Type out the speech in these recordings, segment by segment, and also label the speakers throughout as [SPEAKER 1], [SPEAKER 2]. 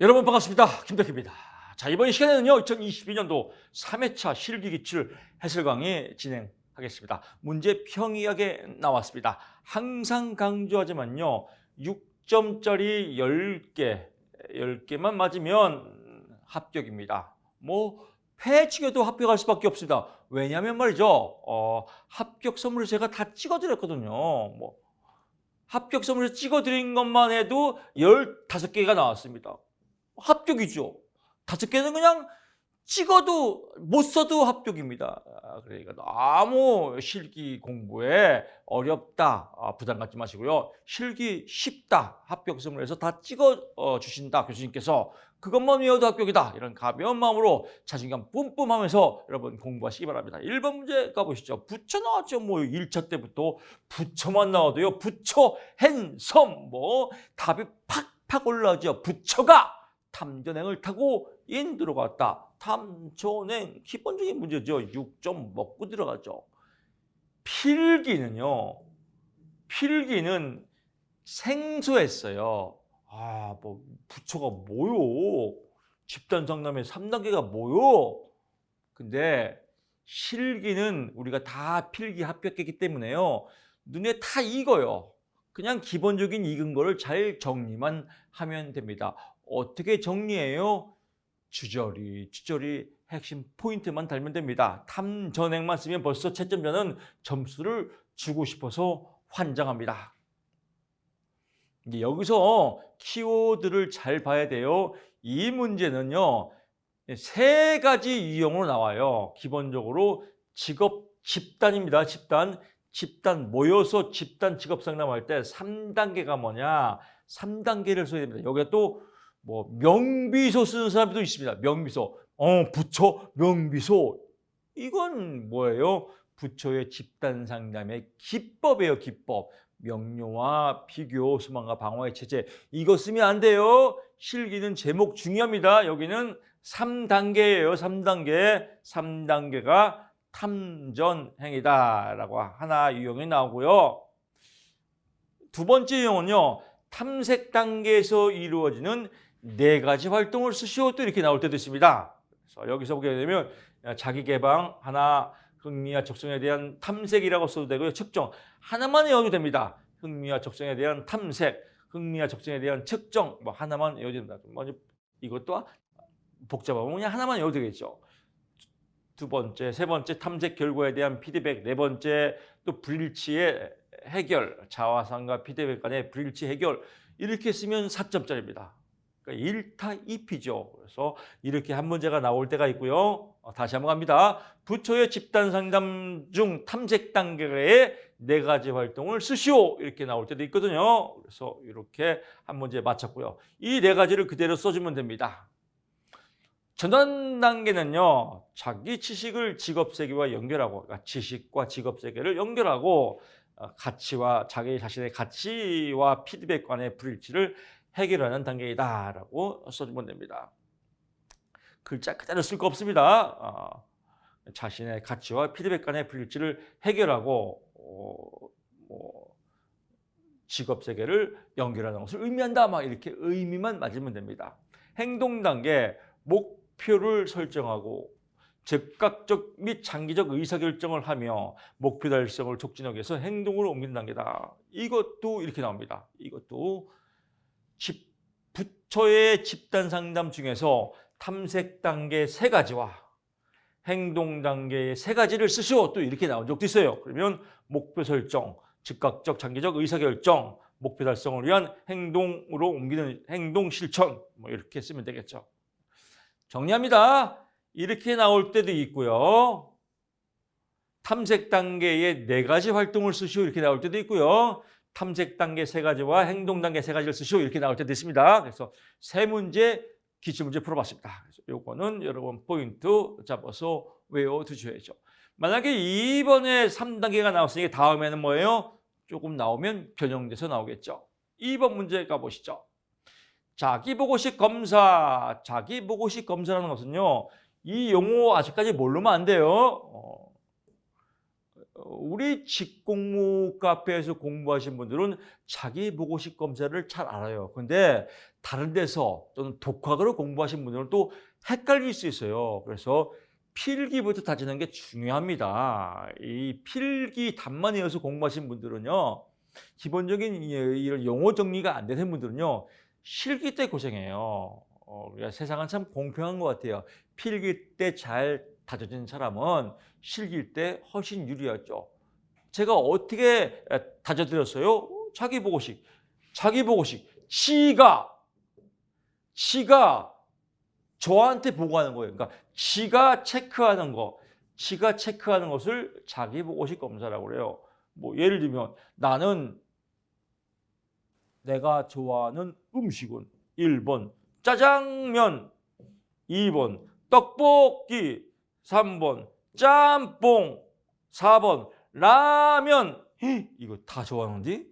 [SPEAKER 1] 여러분 반갑습니다. 김덕희입니다. 자, 이번 시간에는요, 2022년도 3회차 실기기출 해설 강의 진행하겠습니다. 문제 평이하게 나왔습니다. 항상 강조하지만요, 6점짜리 10개만 맞으면 합격입니다. 패치겨도 합격할 수밖에 없습니다. 왜냐하면 말이죠, 합격 선물을 제가 다 찍어드렸거든요. 합격 선물을 찍어드린 것만 해도 15개가 나왔습니다. 합격이죠. 5개는 그냥 찍어도 못 써도 합격입니다. 그러니까 너무 실기 공부에 어렵다 부담 갖지 마시고요. 실기 쉽다 합격 선물에서 다 찍어 주신다 교수님께서 그것만 외워도 합격이다 이런 가벼운 마음으로 자신감 뿜뿜하면서 여러분 공부하시기 바랍니다. 1번 문제 가보시죠. 부처 나왔죠. 1차 때부터 부처만 나와도요. 부처 핸섬 답이 팍팍 올라오죠. 부처가 탐전행을 타고 인도로 갔다. 탐전행 기본적인 문제죠. 6점 먹고 들어가죠. 필기는 생소했어요. 부처가 뭐요? 집단 상담의 3단계가 뭐요? 근데 실기는 우리가 다 필기 합격했기 때문에요. 눈에 다 익어요. 그냥 기본적인 익은 거를 잘 정리만 하면 됩니다. 어떻게 정리해요? 주저리 핵심 포인트만 달면 됩니다. 탐전행만 쓰면 벌써 채점자는 점수를 주고 싶어서 환장합니다. 이제 여기서 키워드를 잘 봐야 돼요. 이 문제는요, 3가지 유형으로 나와요. 기본적으로 직업 집단입니다. 집단 모여서 집단 직업 상담할 때 3단계가 뭐냐? 3단계를 써야 됩니다. 여기에 또 명비소 쓰는 사람도 있습니다. 명비소. 부처 명비소. 이건 뭐예요? 부처의 집단 상담의 기법이에요, 기법. 명료와 비교, 수망과 방어의 체제. 이거 쓰면 안 돼요. 실기는 제목 중요합니다. 여기는 3단계예요, 3단계. 3단계가 탐전행이다라고 하나 유형이 나오고요. 두 번째 유형은요. 탐색 단계에서 이루어지는 4가지 활동을 쓰시오 또 이렇게 나올 때도 있습니다. 그래서 여기서 보게 되면 자기 개방 하나, 흥미와 적성에 대한 탐색이라고 써도 되고요. 측정 하나만 외워도 됩니다. 흥미와 적성에 대한 탐색, 흥미와 적성에 대한 측정 하나만 외워도 됩니다. 이것도 복잡하면 그냥 하나만 외워도 되겠죠. 두 번째, 세 번째 탐색 결과에 대한 피드백, 네 번째 또 불일치의 해결, 자화상과 피드백 간의 불일치 해결 이렇게 쓰면 4점짜리입니다. 그러니까 1타 2피죠. 그래서 이렇게 한 문제가 나올 때가 있고요. 다시 한번 갑니다. 부처의 집단 상담 중 탐색 단계의 4가지 활동을 쓰시오 이렇게 나올 때도 있거든요. 그래서 이렇게 한 문제 맞췄고요. 이 4가지를 그대로 써주면 됩니다. 전환 단계는요. 자기 지식을 직업 세계와 연결하고 그러니까 지식과 직업 세계를 연결하고 가치와 자기 자신의 가치와 피드백 간의 불일치를 해결하는 단계이다라고 써주면 됩니다. 글자 그대로 쓸 거 없습니다. 자신의 가치와 피드백 간의 불일치를 해결하고 직업 세계를 연결하는 것을 의미한다. 이렇게 의미만 맞으면 됩니다. 행동 단계 목표를 설정하고 즉각적 및 장기적 의사결정을 하며 목표 달성을 촉진하기 위해서 행동으로 옮기는 단계다. 이것도 이렇게 나옵니다. 이것도 부처의 집단 상담 중에서 탐색 단계 3가지와 행동 단계의 3가지를 쓰시오 또 이렇게 나온 적도 있어요. 그러면 목표 설정, 즉각적 장기적 의사결정, 목표 달성을 위한 행동으로 옮기는 행동 실천 이렇게 쓰면 되겠죠. 정리합니다. 이렇게 나올 때도 있고요. 탐색 단계의 4가지 활동을 쓰시오 이렇게 나올 때도 있고요. 탐색 단계 3가지와 행동 단계 3가지를 쓰시오 이렇게 나올 때도 있습니다. 그래서 3문제 기출문제 풀어봤습니다. 그래서 요거는 여러분 포인트 잡아서 외워두셔야죠. 만약에 이번에 3단계가 나왔으니 다음에는 뭐예요? 조금 나오면 변형돼서 나오겠죠. 2번 문제 가보시죠. 자기보고식 검사. 자기보고식 검사라는 것은요. 이 용어 아직까지 모르면 안 돼요. 우리 직공무 카페에서 공부하신 분들은 자기 보고식 검사를 잘 알아요. 근데 다른 데서 또는 독학으로 공부하신 분들은 또 헷갈릴 수 있어요. 그래서 필기부터 다지는 게 중요합니다. 이 필기 답만 외워서 공부하신 분들은요, 기본적인 이런 용어 정리가 안 되는 분들은요, 실기 때 고생해요. 세상은 참 공평한 것 같아요. 필기 때 잘 다져진 사람은 실기 때 훨씬 유리하죠. 제가 어떻게 다져드렸어요? 자기 보고식. 지가 저한테 보고하는 거예요. 그러니까 지가 체크하는 것을 자기 보고식 검사라고 그래요. 뭐 예를 들면 나는 내가 좋아하는 음식은 1번 짜장면, 2번 떡볶이, 3번 짬뽕, 4번 라면. 이거 다 좋아하는데?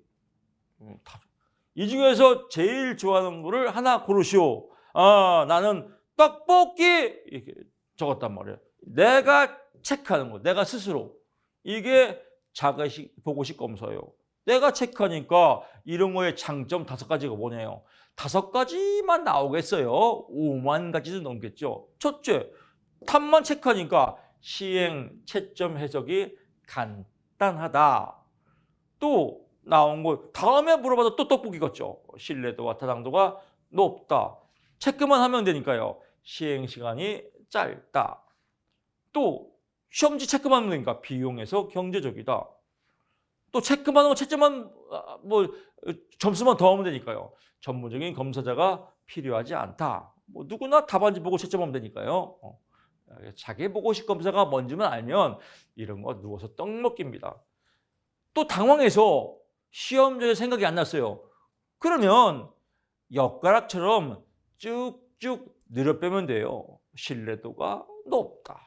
[SPEAKER 1] 이 중에서 제일 좋아하는 거를 하나 고르시오. 나는 떡볶이 이렇게 적었단 말이에요. 내가 체크하는 거, 내가 스스로. 이게 자기 보고식 검사예요. 내가 체크하니까 이런 거의 장점 5가지가 뭐냐요. 5가지만 나오겠어요. 5만 가지도 넘겠죠. 첫째, 탑만 체크하니까 시행, 채점, 해석이 간단하다. 또 나온 거 다음에 물어봐도 또 떡볶이겠죠. 신뢰도와 타당도가 높다. 체크만 하면 되니까요. 시행 시간이 짧다. 또 시험지 체크만 하면 되니까 비용에서 경제적이다. 또 체크만 하고 채점만 뭐 점수만 더 하면 되니까요. 전문적인 검사자가 필요하지 않다. 뭐 누구나 답안지 보고 채점하면 되니까요. 자기 보고식 검사가 뭔지만 알면 이런 거 누워서 떡 먹기입니다. 또 당황해서 시험 전에 생각이 안 났어요. 그러면 엿가락처럼 쭉쭉 늘어 빼면 돼요. 신뢰도가 높다.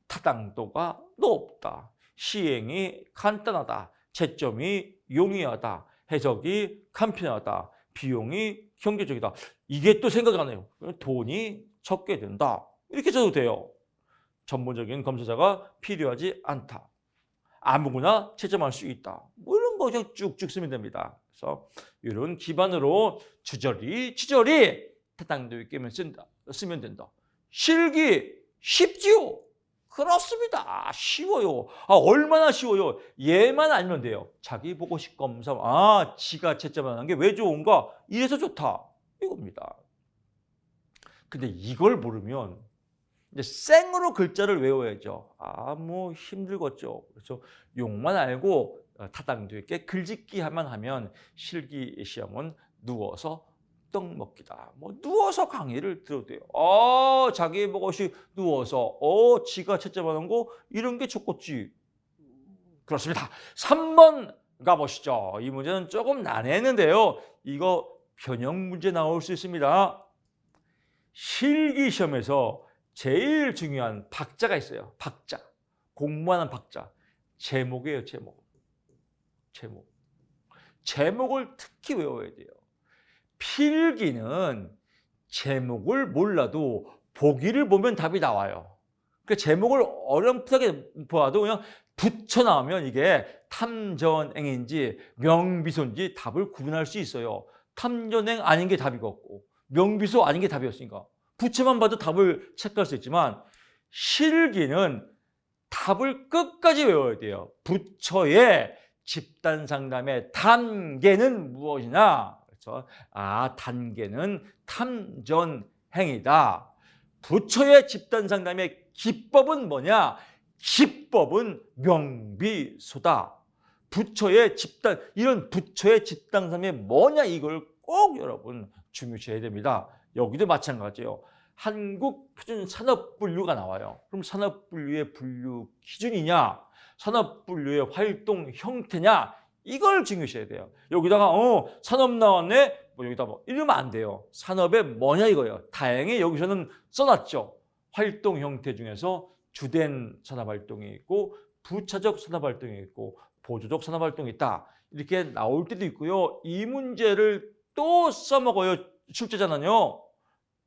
[SPEAKER 1] 타당도가 높다. 시행이 간단하다. 채점이 용이하다. 해석이 간편하다. 비용이 경제적이다. 이게 또 생각이 안 나요. 돈이 적게 든다. 이렇게 써도 돼요. 전문적인 검사자가 필요하지 않다. 아무거나 채점할 수 있다. 뭐 이런 거 그냥 쭉쭉 쓰면 됩니다. 그래서 이런 기반으로 주저리 타당도 있게 쓰면 된다. 실기 쉽지요? 그렇습니다. 쉬워요. 얼마나 쉬워요? 얘만 알면 돼요. 자기 보고식 검사. 지가 채점하는 게 왜 좋은가? 이래서 좋다. 이겁니다. 근데 이걸 모르면 이제 생으로 글자를 외워야죠. 뭐 힘들겠죠. 그래서 용만 알고 타당도 있게 글짓기 하면 실기 시험은 누워서 떡 먹기다. 뭐 누워서 강의를 들어도 돼요. 자기 보고식 누워서 지가 채점하는 거 이런 게 좋겠지. 그렇습니다. 3번 가보시죠. 이 문제는 조금 난해했는데요. 이거 변형 문제 나올 수 있습니다. 실기 시험에서 제일 중요한 박자가 있어요. 박자. 공부하는 박자. 제목이에요, 제목. 제목을 특히 외워야 돼요. 필기는 제목을 몰라도 보기를 보면 답이 나와요. 그러니까 제목을 어렴풋하게 봐도 그냥 붙여 나오면 이게 탐전행인지 명비소인지 답을 구분할 수 있어요. 탐전행 아닌 게 답이겠고 명비소 아닌 게 답이었으니까. 부채만 봐도 답을 체크할 수 있지만 실기는 답을 끝까지 외워야 돼요. 부처의 집단 상담의 단계는 무엇이냐? 그래서 단계는 탐전행이다. 부처의 집단 상담의 기법은 뭐냐? 기법은 명비소다. 부처의 집단, 이런 부처의 집단 상담이 뭐냐? 이걸 꼭 여러분 중요시해야 됩니다. 여기도 마찬가지예요. 한국표준산업분류가 나와요. 그럼 산업분류의 분류 기준이냐, 산업분류의 활동 형태냐, 이걸 중요시해야 돼요. 여기다가 산업 나왔네, 여기다 이러면 안 돼요. 산업의 뭐냐 이거예요. 다행히 여기서는 써놨죠. 활동 형태 중에서 주된 산업활동이 있고 부차적 산업활동이 있고 보조적 산업활동이 있다. 이렇게 나올 때도 있고요. 이 문제를 또 써먹어요. 출제자는요.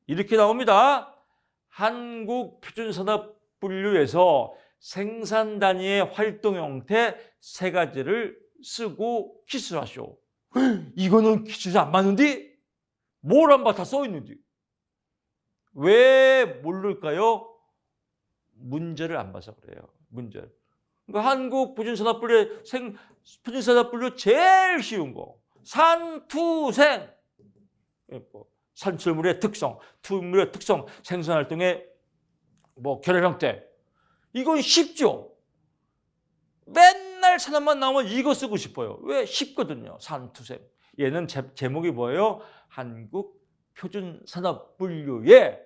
[SPEAKER 1] 이렇게 나옵니다. 한국표준산업분류에서 생산 단위의 활동 형태 세 가지를 쓰고 기술하시오. 이거는 기술이 안 맞는데? 뭘 안 봐? 다 써 있는데. 왜 모를까요? 문제를 안 봐서 그래요. 문제. 그러니까 한국 표준산업분류 표준산업분류 제일 쉬운 거. 산투생. 산출물의 특성, 투물의 특성, 생산활동의 결합 형태. 이건 쉽죠. 맨날 산업만 나오면 이거 쓰고 싶어요. 왜? 쉽거든요. 산투생. 얘는 제목이 뭐예요? 한국 표준산업분류의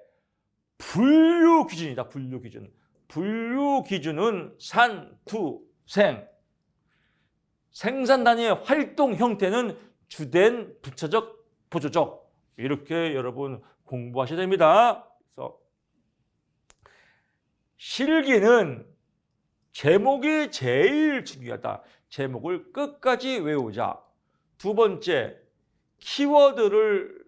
[SPEAKER 1] 분류 기준이다. 분류 기준. 분류 기준은 산투생. 생산 단위의 활동 형태는 주된, 부차적, 보조적. 이렇게 여러분 공부하셔야 됩니다. 그래서 실기는 제목이 제일 중요하다. 제목을 끝까지 외우자. 두 번째, 키워드를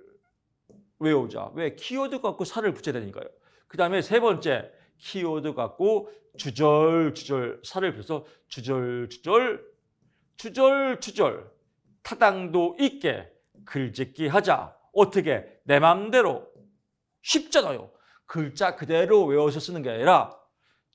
[SPEAKER 1] 외우자. 왜? 키워드 갖고 살을 붙여야 되니까요. 그 다음에 세 번째, 키워드 갖고 주절주절 살을 붙여서 주절주절 타당도 있게 글짓기 하자. 어떻게? 내 맘대로. 쉽잖아요. 글자 그대로 외워서 쓰는 게 아니라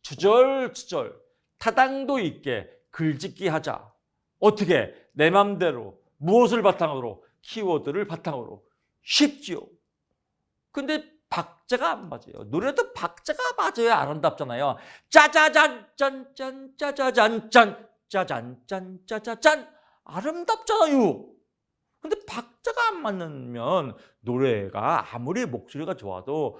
[SPEAKER 1] 주절주절 타당도 있게 글짓기 하자. 어떻게? 내 맘대로. 무엇을 바탕으로? 키워드를 바탕으로. 쉽지요. 근데 박자가 안 맞아요. 노래도 박자가 맞아야 아름답잖아요. 짜자잔 짠짠 짜자잔 짠 짜잔 짠 짜자잔 아름답잖아요. 근데 박자가 안 맞으면 노래가 아무리 목소리가 좋아도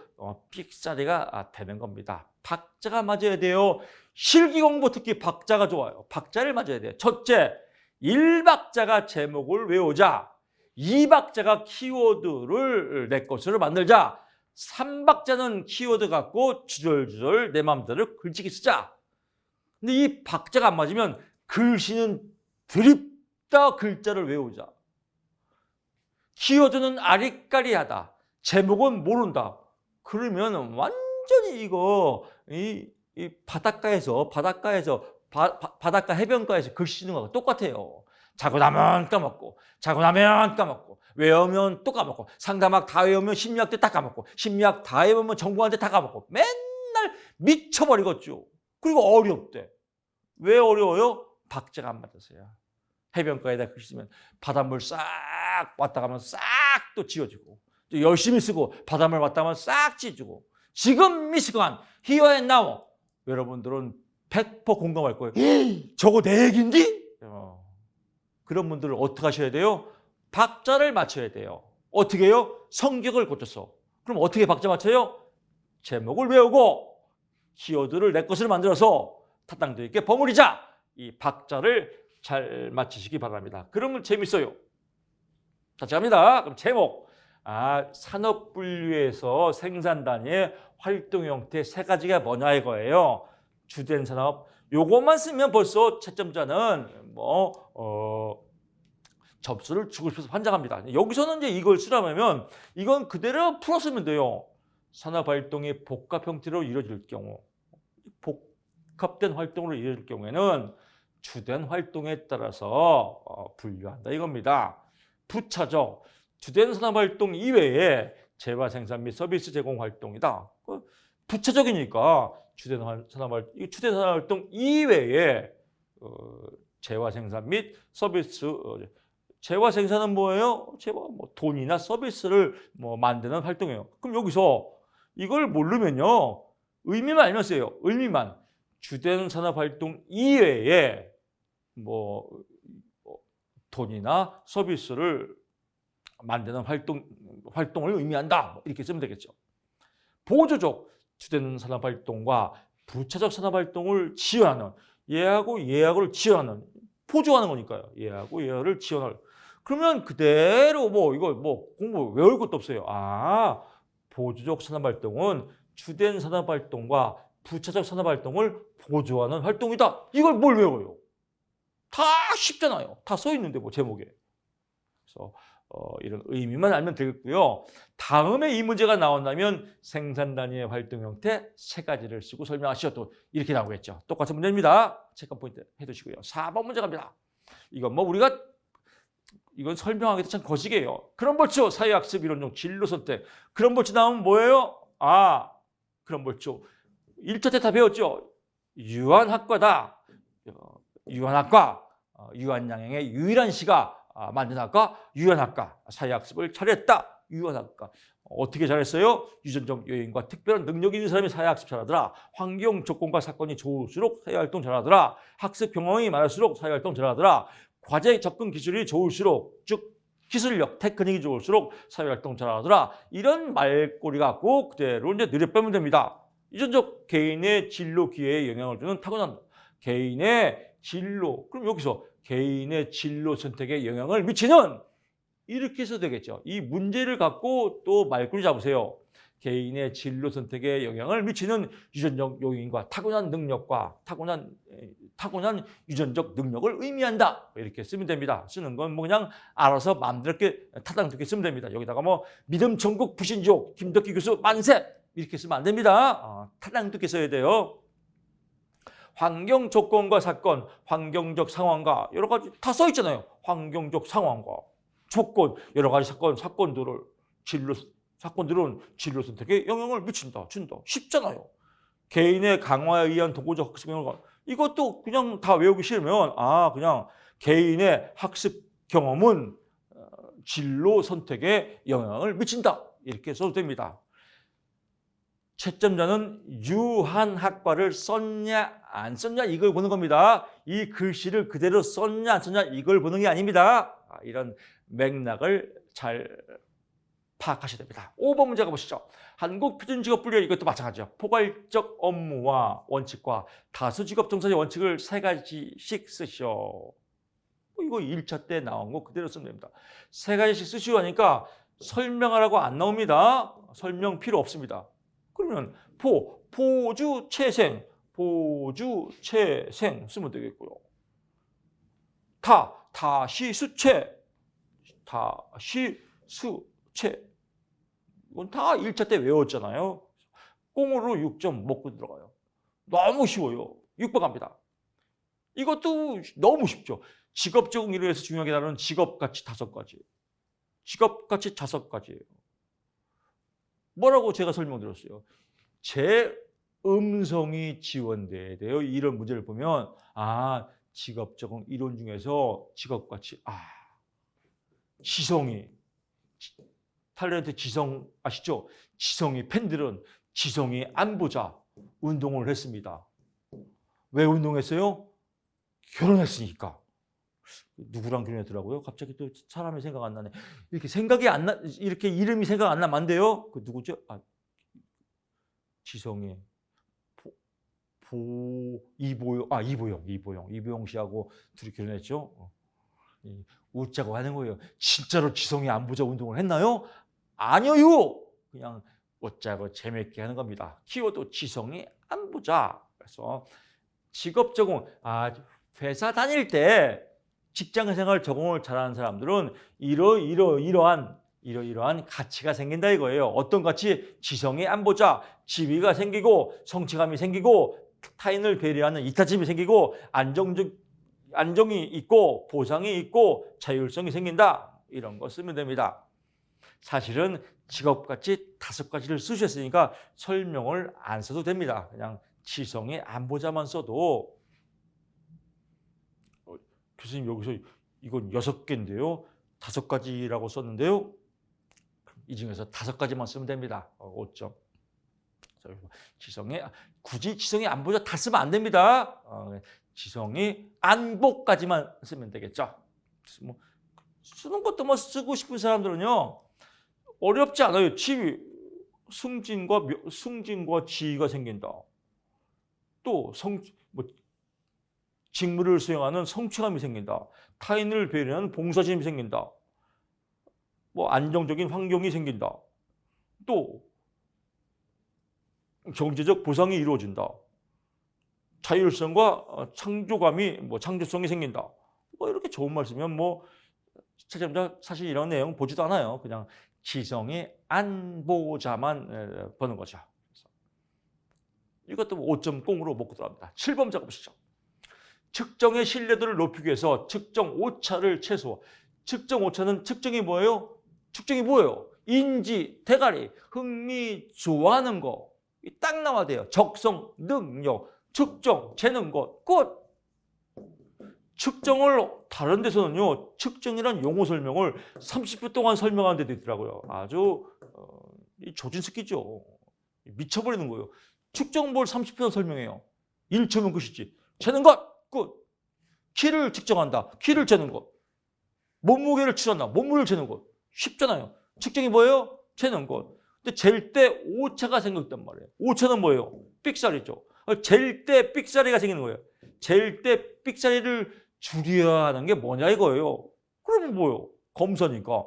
[SPEAKER 1] 삑사리가 되는 겁니다. 박자가 맞아야 돼요. 실기 공부 특히 박자가 좋아요. 박자를 맞아야 돼요. 첫째, 1박자가 제목을 외우자. 2박자가 키워드를 내 것으로 만들자. 3박자는 키워드 갖고 주절주절 내 맘대로 글짓기 쓰자. 근데 이 박자가 안 맞으면 글씨는 드립다 글자를 외우자. 키워드는 아리까리하다. 제목은 모른다. 그러면 완전히 이거 이 바닷가 해변가에서 글씨 쓰는 거하고 똑같아요. 자고 나면 까먹고, 자고 나면 까먹고, 외우면 또 까먹고, 상담학 다 외우면 심리학 때 다 까먹고, 심리학 다 외우면 전공한테 다 까먹고, 맨날 미쳐버리겠죠. 그리고 어렵대. 왜 어려워요? 박자가 안 맞았어요. 해변가에다 글씨 쓰면 바닷물 싹 왔다 가면 싹 또 지워지고, 또 열심히 쓰고 바닷물 왔다 가면 싹 지워지고, 지금 이 시간 here and now 여러분들은 100% 공감할 거예요. 저거 내 얘기인데? 그런 분들은 어떻게 하셔야 돼요? 박자를 맞춰야 돼요. 어떻게 해요? 성격을 고쳐서. 그럼 어떻게 박자 맞춰요? 제목을 외우고 키워드를 내 것으로 만들어서 타당도 있게 버무리자. 이 박자를 잘 맞추시기 바랍니다. 그러면 재밌어요. 같이 갑니다. 그럼 제목. 산업분류에서 생산 단위의 활동 형태 세 가지가 뭐냐 이거예요. 주된 산업. 요것만 쓰면 벌써 채점자는 접수를 주고 싶어서 환장합니다. 여기서는 이제 이걸 쓰려면 이건 그대로 풀었으면 돼요. 산업활동이 복합 형태로 이루어질 경우, 복합된 활동으로 이루어질 경우에는 주된 활동에 따라서 분류한다 이겁니다. 부차적, 주된 산업활동 이외에 재화 생산 및 서비스 제공 활동이다. 부차적이니까 주된 산업활동 이외에 재화 생산 및 서비스, 재화 생산은 뭐예요? 돈이나 서비스를 만드는 활동이에요. 그럼 여기서 이걸 모르면요, 의미만 알면 써요. 의미만. 주된 산업활동 이외에 돈이나 서비스를 만드는 활동을 의미한다. 이렇게 쓰면 되겠죠. 보조적, 주된 산업활동과 부차적 산업활동을 지원하는, 얘하고 얘하고를 지원하는, 보조하는 거니까요. 얘하고 얘를 지원할. 그러면 그대로 이거 공부 외울 것도 없어요. 보조적 산업활동은 주된 산업활동과 부차적 산업활동을 보조하는 활동이다. 이걸 뭘 외워요? 다 쉽잖아요. 다 써 있는데 제목에. 그래서 이런 의미만 알면 되겠고요. 다음에 이 문제가 나온다면 생산 단위의 활동 형태 세 가지를 쓰고 설명하시오. 또 이렇게 나오겠죠. 똑같은 문제입니다. 체크 포인트 해두시고요. 4번 문제 갑니다. 이건 뭐 우리가 이건 설명하기도 참 거시기해요. 그런 벌초 사회학습 이론용 진로 선택. 그런 벌초 나오면 뭐예요? 그런 벌초 1차 때 다 배웠죠. 유한학과다. 유한학과, 유한양행의 유일한 시가 만든 학과 유한학과. 사회학습을 잘했다. 유한학과. 어떻게 잘했어요? 유전적 요인과 특별한 능력이 있는 사람이 사회학습 잘하더라. 환경 조건과 사건이 좋을수록 사회활동 잘하더라. 학습 경험이 많을수록 사회활동 잘하더라. 과제 접근 기술이 좋을수록, 즉 기술력, 테크닉이 좋을수록 사회활동 잘하더라. 이런 말꼬리 갖고 그대로 이제 늘려빼면 됩니다. 유전적 개인의 진로 기회에 영향을 주는 타고난 개인의 진로. 그럼 여기서 개인의 진로 선택에 영향을 미치는 이렇게 해서 되겠죠. 이 문제를 갖고 또 말꼬리 잡으세요. 개인의 진로 선택에 영향을 미치는 유전적 요인과 타고난 능력과 타고난 유전적 능력을 의미한다. 이렇게 쓰면 됩니다. 쓰는 건 뭐 그냥 알아서 마음대로 이렇게 타당하게 쓰면 됩니다. 여기다가 뭐 믿음 천국 부신족 김덕기 교수 만세 이렇게 쓰면 안 됩니다. 타당하게 써야 돼요. 환경 조건과 사건, 환경적 상황과 여러 가지 다 써 있잖아요. 환경적 상황과 조건, 여러 가지 사건들은 진로 선택에 영향을 미친다, 준다. 쉽잖아요. 개인의 강화에 의한 독보적 학습 경험. 이것도 그냥 다 외우기 싫으면 그냥 개인의 학습 경험은 진로 선택에 영향을 미친다. 이렇게 써도 됩니다. 채점자는 유한학과를 썼냐 안 썼냐 이걸 보는 겁니다. 이 글씨를 그대로 썼냐 안 썼냐 이걸 보는 게 아닙니다. 이런 맥락을 잘 파악하셔야 됩니다. 5번 문제 가보시죠. 한국표준직업분류 이것도 마찬가지죠. 포괄적 업무와 원칙과 다수직업 종사의 원칙을 3가지씩 쓰시오. 이거 1차 때 나온 거 그대로 쓰면 됩니다. 3가지씩 쓰시오 하니까 설명하라고 안 나옵니다. 설명 필요 없습니다. 그러면 포주채생 쓰면 되겠고요. 다시수채 이건 다 1차 때 외웠잖아요. 꽁으로 6점 먹고 들어가요. 너무 쉬워요. 6번 갑니다. 이것도 너무 쉽죠. 직업 적응 이론에서 중요하게 다루는 직업가치 5가지. 직업가치 5가지예요. 뭐라고 제가 설명드렸어요. 제 음성이 지원돼야 돼요. 이런 문제를 보면 직업 적응 이론 중에서 직업가치 지성이 탤런트 지성 아시죠? 지성이 팬들은 지성이 안 보자 운동을 했습니다. 왜 운동했어요? 결혼했으니까. 누구랑 결혼했더라고요? 갑자기 또 사람이 생각 안 나네. 이렇게 이름이 생각 안 나면 안 돼요? 그 누구죠? 지성이 이보영 씨하고 둘이 결혼했죠. 웃자고 하는 거예요. 진짜로 지성이 안 보자 운동을 했나요? 아니요. 그냥 웃자고 재밌게 하는 겁니다. 키워드 지성이 안 보자. 그래서 직업 적응 회사 다닐 때 직장 생활 적응을 잘하는 사람들은 이러이러한 가치가 생긴다 이거예요. 어떤 가치? 지성이 안 보자, 지위가 생기고 성취감이 생기고 타인을 배려하는 이타심이 생기고 안정이 있고 보상이 있고 자율성이 생긴다. 이런 거 쓰면 됩니다. 사실은 직업가치 5가지를 쓰셨으니까 설명을 안 써도 됩니다. 그냥 지성이 안 보자만 써도 교수님 여기서 이건 6개인데요. 5가지라고 썼는데요. 이 중에서 5가지만 쓰면 됩니다. 5점. 굳이 지성이 안 보자 다 쓰면 안 됩니다. 지성이 안 보까지만 쓰면 되겠죠. 쓰는 것도 쓰고 싶은 사람들은요. 어렵지 않아요. 승진과 지위가 생긴다. 또 직무를 수행하는 성취감이 생긴다. 타인을 배려하는 봉사심이 생긴다. 안정적인 환경이 생긴다. 또 경제적 보상이 이루어진다. 자율성과 창조성이 생긴다. 이렇게 좋은 말 쓰면 채점자 사실 이런 내용 보지도 않아요. 그냥 지성의 안보자만 보는 거죠. 이것도 5.0으로 먹고 들어갑니다. 7번 작업시죠. 측정의 신뢰도를 높이기 위해서 측정 오차를 최소. 측정 오차는 측정이 뭐예요? 측정이 뭐예요? 인지, 대가리, 흥미, 좋아하는 거. 딱 나와야 돼요. 적성, 능력, 측정, 재능 것, 끝. 측정을 다른 데서는요. 측정이란 용어 설명을 30분 동안 설명하는 데도 있더라고요. 아주 조진스키죠. 미쳐버리는 거예요. 측정 뭘 30분 설명해요. 1초면 끝이지. 재는 것, 끝. 키를 측정한다. 키를 재는 것. 몸무게를 추산한다. 몸무게를 재는 것. 쉽잖아요. 측정이 뭐예요? 재는 것. 근데 잴 때 오차가 생겼단 말이에요. 오차는 뭐예요? 삑사리죠. 잴 때 삑사리가 생기는 거예요. 잴 때 삑사리를 줄여야 하는 게 뭐냐 이거예요. 그러면 뭐예요? 검사니까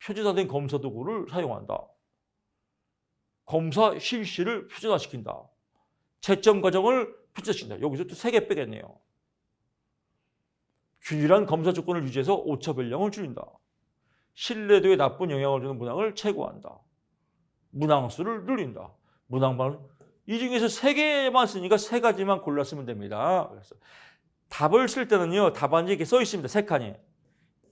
[SPEAKER 1] 표준화된 검사 도구를 사용한다. 검사 실시를 표준화시킨다. 채점 과정을 표준화시킨다. 여기서 또 3개 빼겠네요. 균일한 검사 조건을 유지해서 오차 변량을 줄인다. 신뢰도에 나쁜 영향을 주는 문항을 최고한다. 문항수를 늘린다. 문항만 이 중에서 3개만 쓰니까 3가지만 골라 쓰면 됩니다. 그래서 답을 쓸 때는요. 답안지 이렇게 써 있습니다. 3칸이.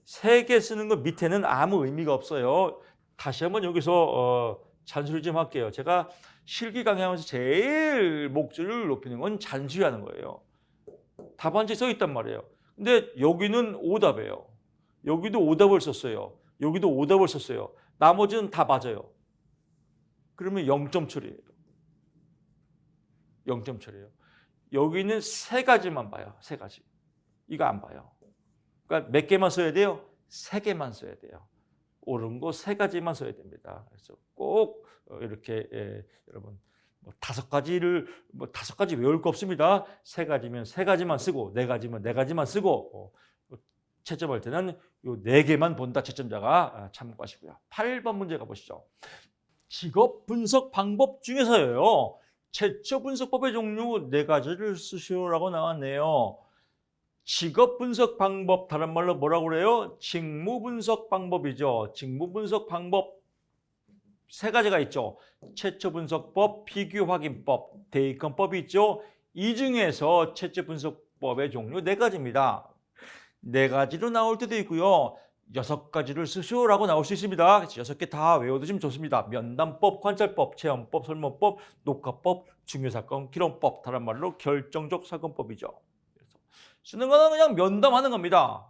[SPEAKER 1] 3개 쓰는 거 밑에는 아무 의미가 없어요. 다시 한번 여기서 잔소리 좀 할게요. 제가 실기 강의하면서 제일 목소리를 높이는 건 잔소리하는 거예요. 답안지 써 있단 말이에요. 근데 여기는 오답이에요. 여기도 오답을 썼어요. 여기도 오답을 썼어요. 나머지는 다 맞아요. 그러면 0점 처리예요. 0점 처리예요. 여기는 3가지만 봐요. 3가지. 이거 안 봐요. 그러니까 몇 개만 써야 돼요? 3개만 써야 돼요. 옳은 거 3가지만 써야 됩니다. 그래서 꼭 이렇게 여러분 5가지 외울 거 없습니다. 3가지면 3가지만 쓰고 4가지면 4가지만 쓰고 채점할 때는 요 4개만 본다. 채점자가 참고하시고요. 8번 문제 가보시죠. 직업 분석 방법 중에서요. 채점 분석법의 종류 4가지를 쓰시오라고 나왔네요. 직업 분석 방법, 다른 말로 뭐라고 그래요? 직무 분석 방법이죠. 직무 분석 방법 3가지가 있죠. 채점 분석법, 비교 확인법, 대입권법이 있죠. 이 중에서 채점 분석법의 종류 4가지입니다. 4가지로 나올 때도 있고요. 6가지를 쓰시오라고 나올 수 있습니다. 6개 다 외워두시면 좋습니다. 면담법, 관찰법, 체험법, 설문법, 녹화법, 중요사건, 기록법, 다른 말로 결정적 사건법이죠. 그래서 쓰는 거는 그냥 면담하는 겁니다.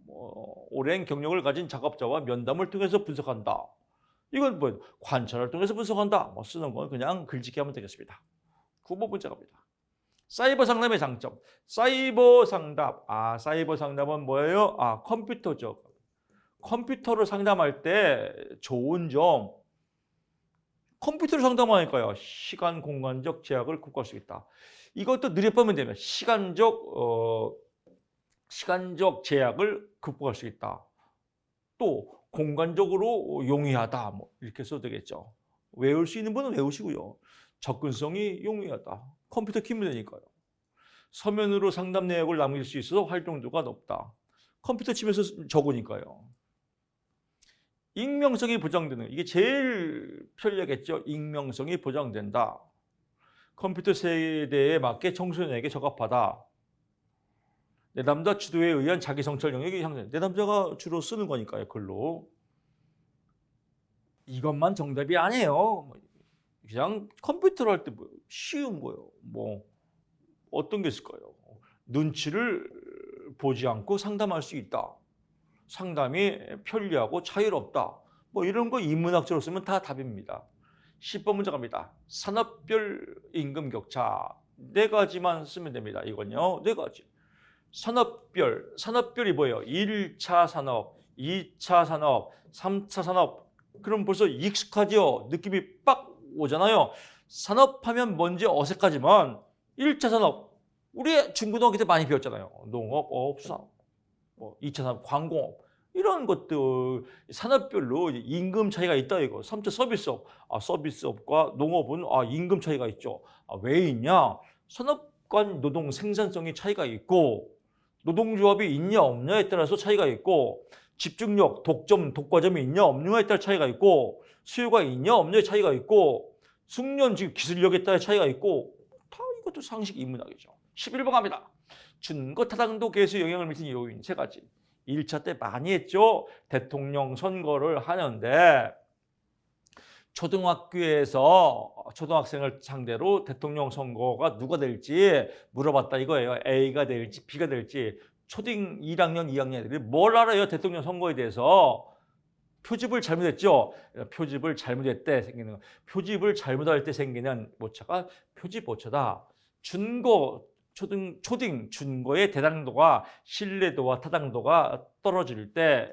[SPEAKER 1] 오랜 경력을 가진 작업자와 면담을 통해서 분석한다. 이건 뭐 관찰을 통해서 분석한다. 쓰는 건 그냥 글짓기 하면 되겠습니다. 9번 문제 갑니다. 사이버 상담의 장점. 사이버 상담. 사이버 상담은 뭐예요? 컴퓨터죠. 컴퓨터로 상담할 때 좋은 점. 컴퓨터로 상담하니까요. 시간, 공간적 제약을 극복할 수 있다. 이것도 느려보면 되면 시간적 제약을 극복할 수 있다. 또 공간적으로 용이하다. 이렇게 써도 되겠죠. 외울 수 있는 분은 외우시고요. 접근성이 용이하다. 컴퓨터 키면 되니까요. 서면으로 상담 내역을 남길 수 있어서 활용도가 높다. 컴퓨터 치면서 적으니까요. 익명성이 보장되는, 이게 제일 편리하겠죠. 익명성이 보장된다. 컴퓨터 세대에 맞게 청소년에게 적합하다. 내담자 주도에 의한 자기 성찰 영역이 향상. 내담자가 주로 쓰는 거니까요. 글로. 이것만 정답이 아니에요. 그냥 컴퓨터로 할 때 쉬운 거예요. 어떤 게 있을까요? 눈치를 보지 않고 상담할 수 있다. 상담이 편리하고 자유롭다. 이런 거 인문학적으로 쓰면 다 답입니다. 10번 문제 갑니다. 산업별 임금 격차 4가지만 쓰면 됩니다. 이건요. 4가지. 산업별이 뭐예요? 1차 산업, 2차 산업, 3차 산업. 그럼 벌써 익숙하죠? 느낌이 빡 오잖아요. 산업하면 뭔지 어색하지만 1차 산업, 우리 중고등학교 때 많이 배웠잖아요. 농업, 어업사업, 2차 산업, 광공업. 이런 것들 산업별로 임금 차이가 있다 이거. 3차 서비스업, 서비스업과 농업은 임금 차이가 있죠. 왜 있냐? 산업 간 노동 생산성이 차이가 있고 노동조합이 있냐 없냐에 따라서 차이가 있고 집중력, 독점, 독과점이 있냐 없느냐에 따라 차이가 있고 수요가 있냐 없느냐의 차이가 있고 숙련, 즉 기술력에 따라 차이가 있고 다 이것도 상식 인문학이죠. 11번 갑니다. 준거 타당도 개수에 영향을 미치는 요인 3가지. 1차 때 많이 했죠. 대통령 선거를 하는데 초등학교에서 초등학생을 상대로 대통령 선거가 누가 될지 물어봤다 이거예요. A가 될지 B가 될지. 초등 1학년, 2학년들이 뭘 알아요? 대통령 선거에 대해서. 표집을 잘못했죠. 표집을 잘못할 때 생기는 표집을 잘못할 때 생기는 오차가 표집 오차다. 준거 초등 준거의 대당도가 신뢰도와 타당도가 떨어질 때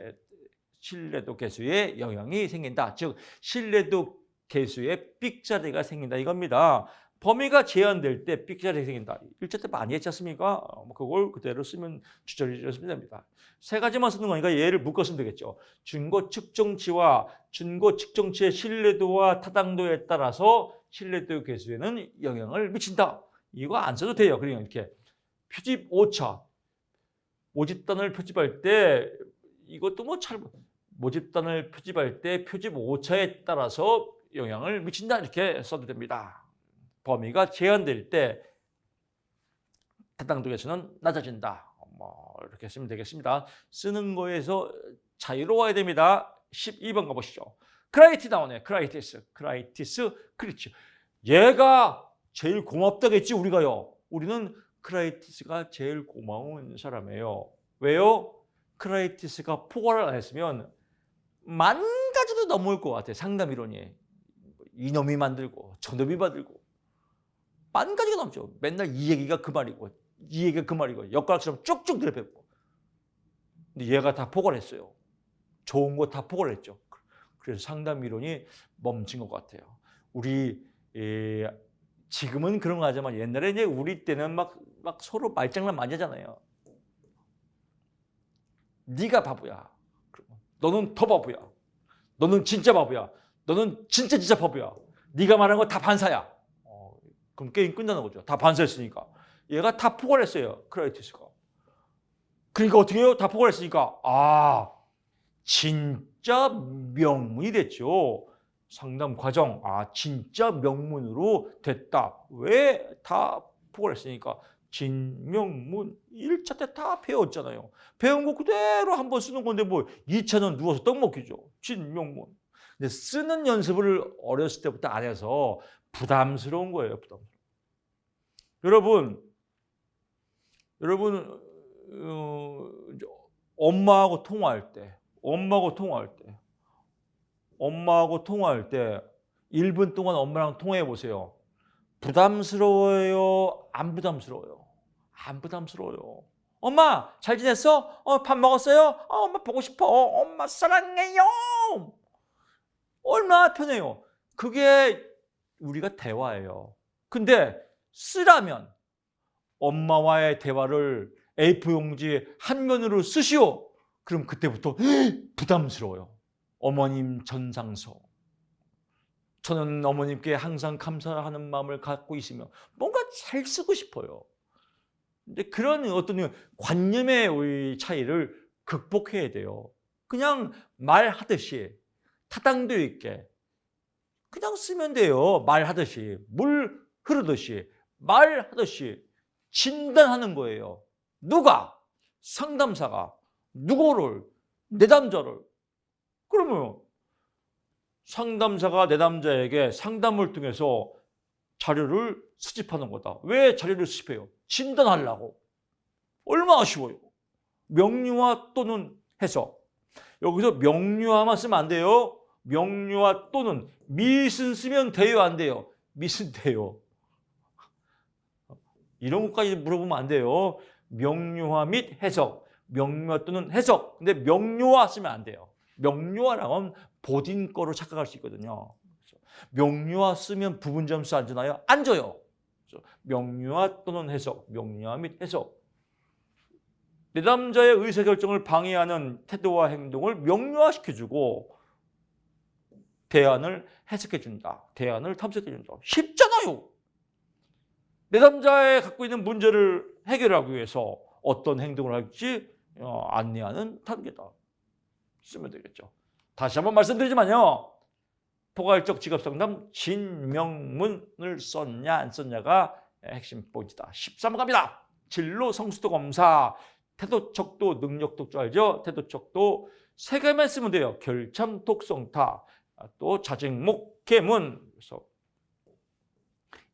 [SPEAKER 1] 신뢰도 계수에 영향이 생긴다. 즉 신뢰도 계수에 삑자리가 생긴다 이겁니다. 범위가 제한될 때 삑자리가 생긴다. 1차 때 많이 했지 않습니까? 그걸 그대로 쓰면 주저리로 쓰면 됩니다. 3가지만 쓰는 거니까 얘를 묶어 쓰면 되겠죠. 준거 측정치와 준거 측정치의 신뢰도와 타당도에 따라서 신뢰도 계수에는 영향을 미친다. 이거 안 써도 돼요. 그러니까 이렇게 표집 오차, 모집단을 표집할 때 이것도 모집단을 표집할 때 표집 오차에 따라서 영향을 미친다 이렇게 써도 됩니다. 범위가 제한될 때 타당도 계수는 낮아진다. 이렇게 쓰면 되겠습니다. 쓰는 거에서 자유로워야 됩니다. 12번 가보시죠. 크라이티 나오네. 크라이티스, 그렇죠. 얘가 제일 고맙다겠지 우리가요. 우리는 크라이티스가 제일 고마운 사람이에요. 왜요? 크라이티스가 포괄을 안 했으면 10,000가지도 넘을 것 같아요. 상담 이론이. 이놈이 만들고 저놈이 만들고 10,000가지가 넘죠. 맨날 이 얘기가 그 말이고 이 얘기가 그 말이고 엿가락처럼 쭉쭉 들여뱉고. 근데 얘가 다 포괄했어요. 좋은 거 다 포괄했죠. 그래서 상담 이론이 멈춘 것 같아요. 우리 지금은 그런 거 하지만 옛날에 이제 우리 때는 막 서로 말장난 많이 하잖아요. 네가 바보야. 너는 더 바보야. 너는 진짜 바보야. 너는 진짜 바보야. 네가 말한 거 다 반사야. 그럼 게임 끝나는 거죠. 다 반사했으니까. 얘가 다 포괄했어요. 크라이티스가. 그러니까 어떻게 해요? 다 포괄했으니까 진짜 명문이 됐죠. 상담 과정, 진짜 명문으로 됐다. 왜 다 포괄했으니까. 진명문 1차 때 다 배웠잖아요. 배운 거 그대로 한번 쓰는 건데 2차는 누워서 떡 먹기죠. 진명문. 근데 쓰는 연습을 어렸을 때부터 안 해서 부담스러운 거예요. 여러분 엄마하고 통화할 때 1분 동안 엄마랑 통화해 보세요. 부담스러워요? 안 부담스러워요? 안 부담스러워요. 엄마 잘 지냈어? 밥 먹었어요? 엄마 보고 싶어. 엄마 사랑해요. 얼마나 편해요. 그게 우리가 대화예요. 근데 쓰라면 엄마와의 대화를 A4 용지 한 면으로 쓰시오. 그럼 그때부터 부담스러워요. 어머님 전상서. 저는 어머님께 항상 감사하는 마음을 갖고 있으며 뭔가 잘 쓰고 싶어요. 근데 그런 어떤 관념의 차이를 극복해야 돼요. 그냥 말하듯이 타당도 있게 그냥 쓰면 돼요. 말하듯이 물 흐르듯이 말하듯이 진단하는 거예요. 누가? 상담사가 누구를? 내담자를. 그러면 상담사가 내담자에게 상담을 통해서 자료를 수집하는 거다. 왜 자료를 수집해요? 진단하려고. 얼마나 쉬워요. 명료화 또는 해석. 여기서 명료화만 쓰면 안 돼요. 명료화 또는 미슨 쓰면 돼요, 안 돼요? 미슨 돼요. 이런 것까지 물어보면 안 돼요. 명료화 및 해석. 명료화 또는 해석. 근데 명료화 쓰면 안 돼요. 명료화랑은 본인 거로 착각할 수 있거든요. 명료화 쓰면 부분 점수 안 주나요? 안 줘요. 명료화 또는 해석, 명료화 및 해석. 내담자의 의사결정을 방해하는 태도와 행동을 명료화시켜주고 대안을 해석해준다. 대안을 탐색해준다. 쉽잖아요. 내담자의 갖고 있는 문제를 해결하기 위해서 어떤 행동을 할지 안내하는 단계다. 쓰면 되겠죠. 다시 한번 말씀드리지만요. 포괄적 직업상담 진명문을 썼냐 안 썼냐가 핵심 포인트다. 13번 갑니다. 진로 성수도 검사. 태도, 척도, 능력, 독도 알죠? 태도, 척도 세 개만 쓰면 돼요. 결참, 독성타, 또 자증목, 계문. 그래서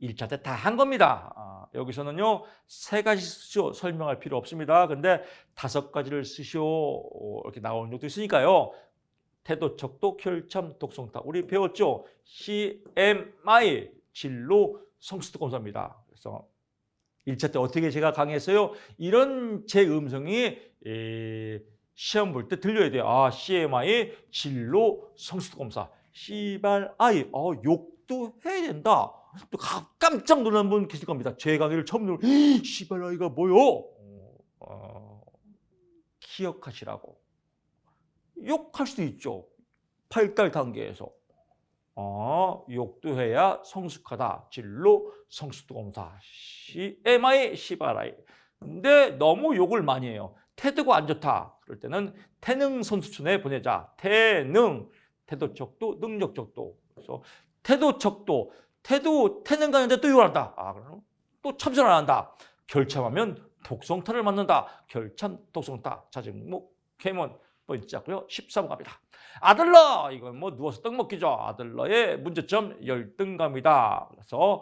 [SPEAKER 1] 1차 때 다 한 겁니다. 여기서는요, 3가지 쓰시오. 설명할 필요 없습니다. 근데 5가지를 쓰시오. 이렇게 나오는 적도 있으니까요. 태도, 척도, 결참, 독성타. 우리 배웠죠? CMI, 진로 성수도 검사입니다. 그래서 1차 때 어떻게 제가 강의했어요? 이런 제 음성이 시험 볼 때 들려야 돼요. CMI, 진로 성수도 검사. 씨발아이, 욕도 해야 된다. 또 깜짝 놀란 분 계실 겁니다. 제 강의를 처음 들으면 씨발아이가 뭐요? 기억하시라고. 욕할 수도 있죠. 8달 단계에서. 욕도 해야 성숙하다. 진로 성수도 검사. CMI, 씨발아이. 근데 너무 욕을 많이 해요. 태도가 안 좋다. 그럴 때는 태능 선수촌에 보내자. 태능, 태도 척도, 능력 척도. 그래서 태도 척도, 태능 가는데 또 욕을 한다. 그럼 또 참선을 안 한다. 결참하면 독성타를 맞는다. 결참, 독성타, 자증목, 계문. 포인트 잡고요. 14번 갑니다. 아들러, 이건 뭐 누워서 떡 먹기죠. 아들러의 문제점 열등감이다. 그래서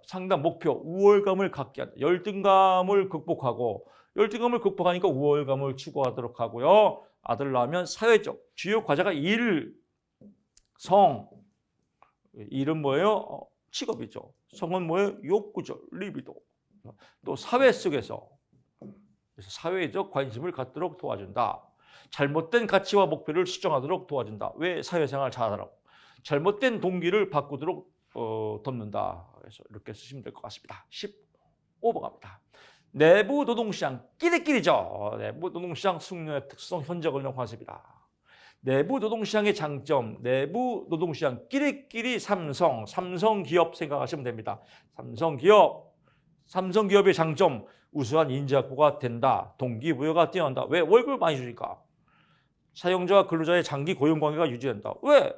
[SPEAKER 1] 상담 목표 우월감을 갖게 한다. 열등감을 극복하니까 우월감을 추구하도록 하고요. 아들러 하면 사회적 주요 과제가 일, 성, 일은 뭐예요? 직업이죠. 성은 뭐예요? 욕구죠. 리비도. 또 사회 속에서 그래서 사회적 관심을 갖도록 도와준다. 잘못된 가치와 목표를 수정하도록 도와준다. 왜 사회생활 잘하라고. 잘못된 동기를 바꾸도록 돕는다. 그래서 이렇게 쓰시면 될 것 같습니다. 15번 갑니다. 내부 노동시장 끼리끼리죠. 내부 노동시장 숙련의 특성 현재 권력 관습이다. 내부 노동시장의 장점, 내부 노동시장 끼리끼리 삼성기업 생각하시면 됩니다. 삼성기업의 장점, 우수한 인재 확보가 된다. 동기부여가 뛰어난다. 왜? 월급을 많이 주니까. 사용자와 근로자의 장기 고용관계가 유지된다. 왜?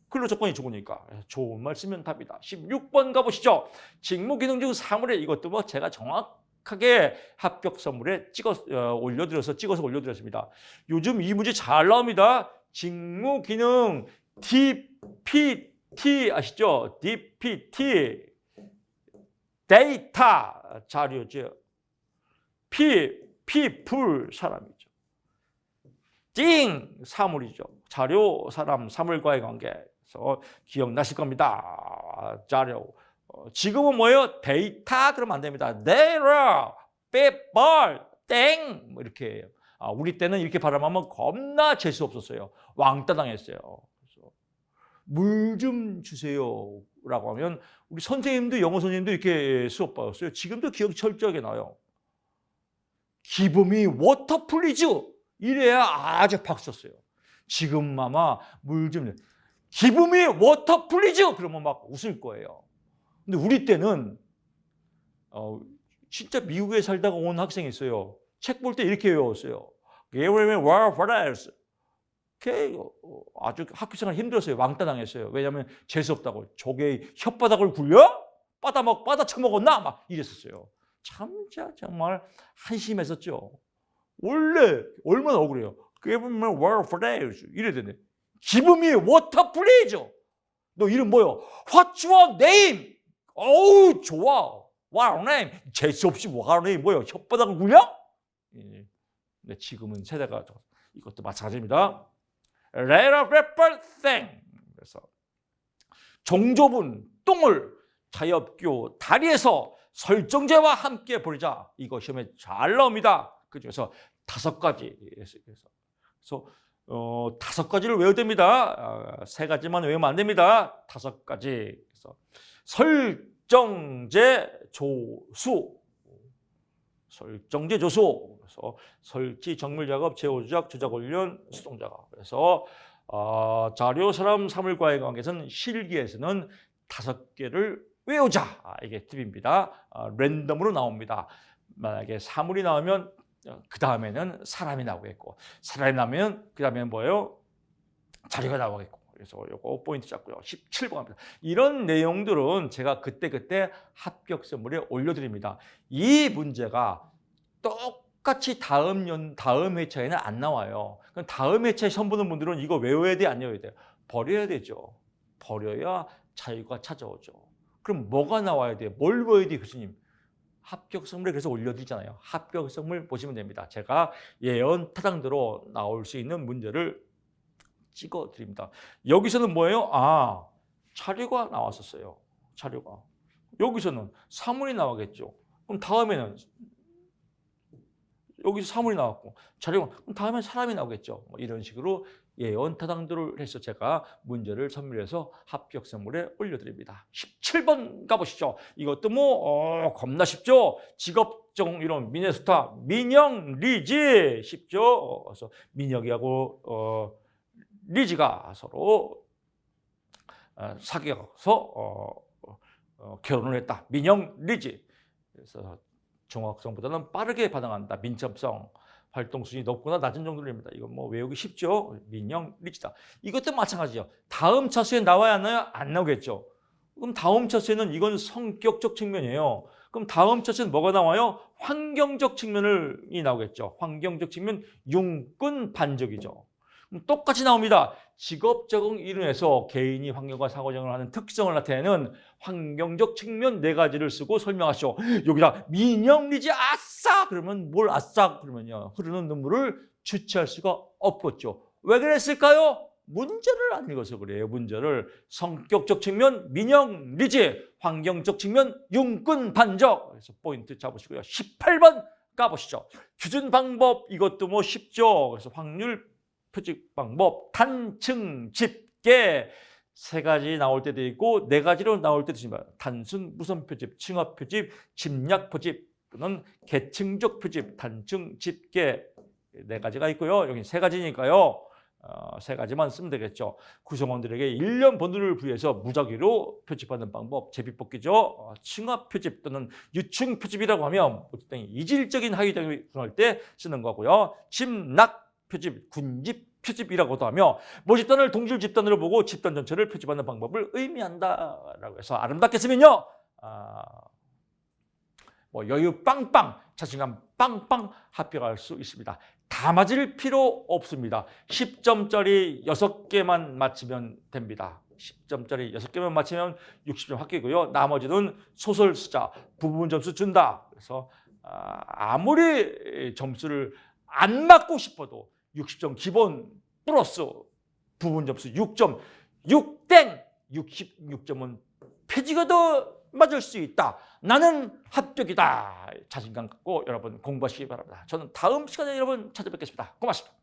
[SPEAKER 1] 근로조건이 좋으니까. 좋은 말 쓰면 답이다. 16번 가보시죠. 직무기능 중 사물에 이것도 뭐 제가 정확하게 합격 선물에 찍어서 올려드렸습니다. 요즘 이 문제 잘 나옵니다. 직무기능 DPT 아시죠? DPT 데이터 자료죠. people 사람이죠. 사물이죠. 자료, 사람, 사물과의 관계에서 기억나실 겁니다. 자료. 지금은 뭐예요? 데이터 그러면 안 됩니다. 데이터, people, 땡 이렇게 해요. 우리 때는 이렇게 발음하면 겁나 재수 없었어요. 왕따 당했어요. 물 좀 주세요 라고 하면 우리 선생님도 영어 선생님도 이렇게 수업 받았어요. 지금도 기억이 철저하게 나요. 기분이 워터 플리즈 이래야 아주 박수 쳤어요. 지금 아마 물 좀 기분이 워터 플리즈 그러면 막 웃을 거예요. 근데 우리 때는 진짜 미국에 살다가 온 학생이 있어요. 책 볼 때 이렇게 외웠어요. 아주 학교 생활 힘들었어요. 왕따 당했어요. 왜냐하면 재수 없다고. 저게 혓바닥을 굴려? 빠다 처먹었나? 막 이랬었어요. 참 정말 한심했었죠. 원래 얼마나 억울해요. Give me water for days. 이래야 되네. Give me water please. 너 이름 뭐요? What's your name? 어우 좋아. What name? 재수 없이 what name 뭐요? 혓바닥을 굴려? 근데 지금은 세대가 이것도 마찬가지입니다. Let thing. 그래서 종조분 똥을 자엽교 다리에서 설정제와 함께 버리자. 이거 시험에 잘 나옵니다. 그중에서 5가지. 그래서 5가지를 외워야 됩니다. 3가지만 외우면 안 됩니다. 5가지. 그래서 설정제 조수. 그래서 설치, 정밀 작업, 제어 조작, 조작 훈련, 수동 작업. 그래서 자료, 사람, 사물과의 관계에서는 실기에서는 5개를 외우자. 이게 팁입니다. 랜덤으로 나옵니다. 만약에 사물이 나오면 그 다음에는 사람이 나오겠고, 사람이 나면 그 다음에는 뭐예요? 자료가 나오겠고. 그래서 요거 포인트 잡고요. 17번 합니다. 이런 내용들은 제가 그때그때 합격 선물에 올려드립니다. 이 문제가 똑같이 다음 회차에는 안 나와요. 그럼 다음 회차에 시험 보는 분들은 이거 외워야 돼, 안 외워야 돼? 버려야 되죠. 버려야 자유가 찾아오죠. 그럼 뭐가 나와야 돼? 뭘 외워야 돼, 교수님? 합격 선물에 그래서 올려드리잖아요. 합격 선물 보시면 됩니다. 제가 예언 타당대로 나올 수 있는 문제를 찍어드립니다. 여기서는 뭐예요? 아, 자료가 나왔었어요. 자료가. 여기서는 사물이 나오겠죠. 그럼 다음에는 여기서 사물이 나왔고 자료가, 그럼 다음에 사람이 나오겠죠. 뭐 이런 식으로 예언 타당도를 해서 제가 문제를 선물해서 합격 선물에 올려드립니다. 17번 가보시죠. 이것도 뭐 겁나 쉽죠. 직업정 이론 미네소타 민영 리지 쉽죠. 그래서 민혁이하고 리지가 서로 사귀어서 결혼을 했다. 민영 리지. 그래서 중학생보다는 빠르게 반응한다. 민첩성, 활동 수준이 높거나 낮은 정도입니다. 이건 뭐 외우기 쉽죠. 민영, 리치다. 이것도 마찬가지죠. 다음 차수에 나와야 하나요? 안 나오겠죠. 그럼 다음 차수에는 이건 성격적 측면이에요. 그럼 다음 차수에는 뭐가 나와요? 환경적 측면이 나오겠죠. 환경적 측면, 융근 반적이죠. 똑같이 나옵니다. 직업 적응 이론에서 개인이 환경과 상호작용을 하는 특성을 나타내는 환경적 측면 4가지를 쓰고 설명하시오. 여기다 민영리지 아싸! 그러면 뭘 아싸? 그러면요. 흐르는 눈물을 주체할 수가 없겠죠. 왜 그랬을까요? 문제를 안 읽어서 그래요. 문제를 성격적 측면 민영리지, 환경적 측면 융근 반적. 그래서 포인트 잡으시고요. 18번 까보시죠. 규준 방법 이것도 뭐 쉽죠. 그래서 확률 표직 방법, 단층, 집계 3가지 나올 때도 있고 4가지로 나올 때도 있습니다. 단순 무선 표집, 층합 표집, 집약 표집 또는 계층적 표집, 단층, 집계 4가지가 있고요. 여기 3가지니까요. 3가지만 쓰면 되겠죠. 구성원들에게 1년 번호를 부여해서 무작위로 표집하는 방법, 제비뽑기죠. 층합 표집 또는 유층 표집이라고 하면 어쨌든 이질적인 하위작용을 구성할 때 쓰는 거고요. 집락 표집, 군집 표집이라고도 하며 모집단을 동질 집단으로 보고 집단 전체를 표집하는 방법을 의미한다라고 해서 아름답게 쓰면요. 뭐 여유 빵빵, 자신감 빵빵 합격할 수 있습니다. 다 맞을 필요 없습니다. 10점짜리 6개만 맞히면 됩니다. 10점짜리 6개만 맞히면 60점 합격이고요. 나머지는 소설 쓰자, 부분 점수 준다. 그래서 아무리 점수를 안 맞고 싶어도 60점 기본 플러스 부분 점수 6점, 6땡 66점은 폐지가도 맞을 수 있다. 나는 합격이다. 자신감 갖고 여러분 공부하시기 바랍니다. 저는 다음 시간에 여러분 찾아뵙겠습니다. 고맙습니다.